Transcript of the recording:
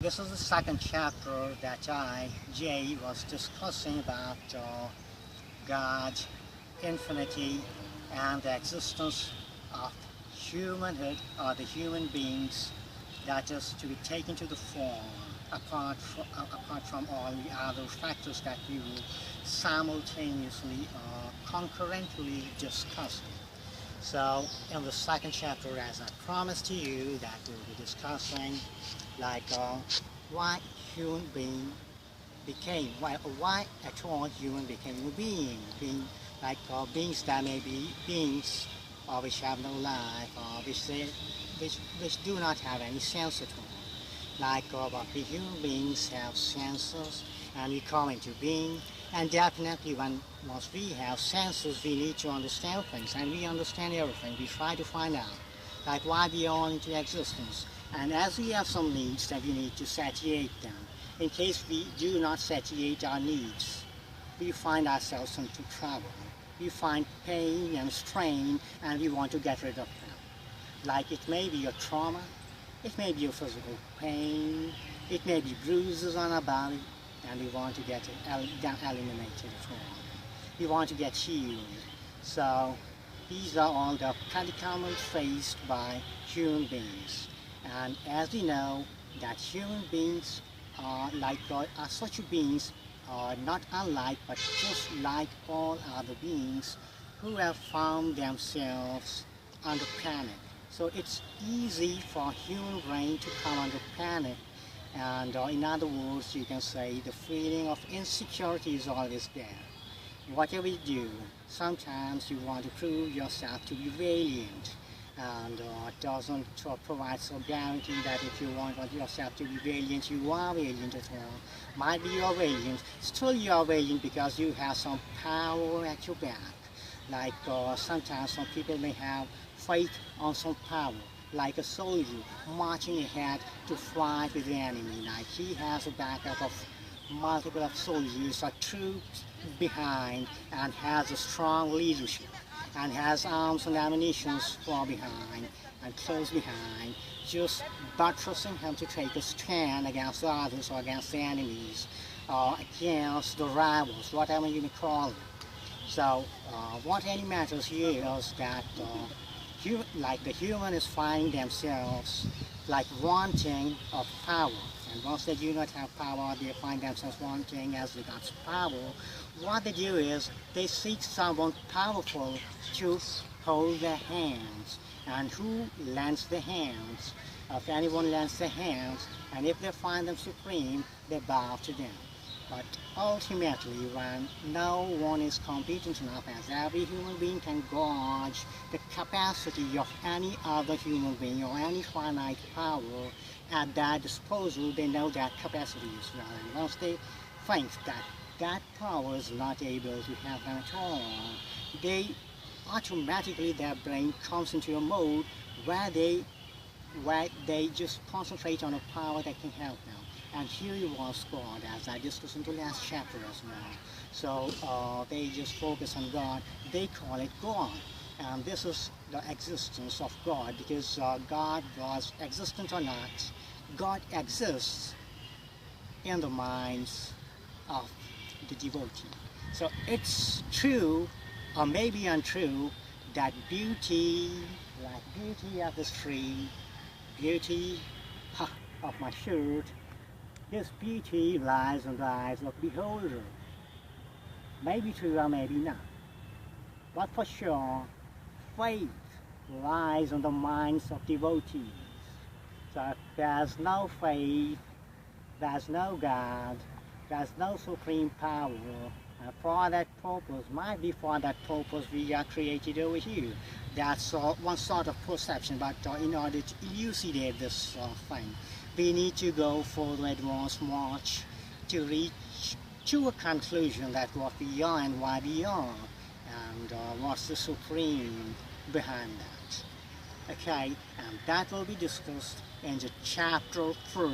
This is the second chapter that Jay, was discussing about God's infinity and the existence of humanhood or the human beings that is to be taken to the form apart from all the other factors that we will simultaneously or concurrently discuss. So in the second chapter, as I promised to you, that we'll be discussing like why human being became, why at all human became a being like beings that may be beings which have no life or which do not have any sense at all. Like but we human beings have senses and we come into being, and definitely once we have senses we need to understand things, and we understand everything. We try to find out like why we are into existence, and as we have some needs that we need to satiate them. In case we do not satiate our needs, we find ourselves into trouble. We find pain and strain and we want to get rid of them. Like it may be a trauma, it may be a physical pain, it may be bruises on our body, and we want to get them eliminated from. We want to get healed. So these are all the predicaments faced by human beings. And as we know that human beings are like are such beings are not unlike but just like all other beings who have found themselves under panic. So it's easy for human brain to come under panic, and in other words you can say the feeling of insecurity is always there. Whatever you do, sometimes you want to prove yourself to be valiant, and it doesn't provide some guarantee that if you want yourself to be valiant, you are valiant at all. Might be you're valiant, still you are valiant because you have some power at your back. Like sometimes some people may have faith on some power, like a soldier marching ahead to fight with the enemy. Like he has a backup of multiple of soldiers or troops behind, and has a strong leadership, and has arms and ammunition far behind and close behind, just buttressing him to take a stand against the others or against the enemies or against the rivals, whatever you may call them. So what really matters here is that like the human is finding themselves like wanting of power, and once they do not have power, they find themselves wanting as regards power. What they do is they seek someone powerful to hold their hands, and who lends the hands? If anyone lends the hands, and if they find them supreme, they bow to them. But ultimately, when no one is competent enough, as every human being can gauge the capacity of any other human being or any finite power at their disposal, they know that capacity is well. And once they think that that power is not able to help them at all, they automatically, their brain comes into a mode where they just concentrate on a power that can help them. And here was God, as I discussed in the last chapter as well. So they just focus on God. They call it God. And this is the existence of God, because God was existent or not, God exists in the minds of the devotee. So it's true, or maybe untrue, that beauty, like beauty of this tree, beauty of my shirt, this beauty lies in the eyes of the beholder. Maybe true or maybe not. But for sure, faith lies in the minds of devotees. So if there's no faith, there's no God, there's no supreme power, and for that purpose, might be for that purpose we are created over here. That's one sort of perception, but in order to elucidate this thing, we need to go further advanced march to reach to a conclusion that what we are and why we are, and what's the supreme behind that. Okay, and that will be discussed in the chapter 4.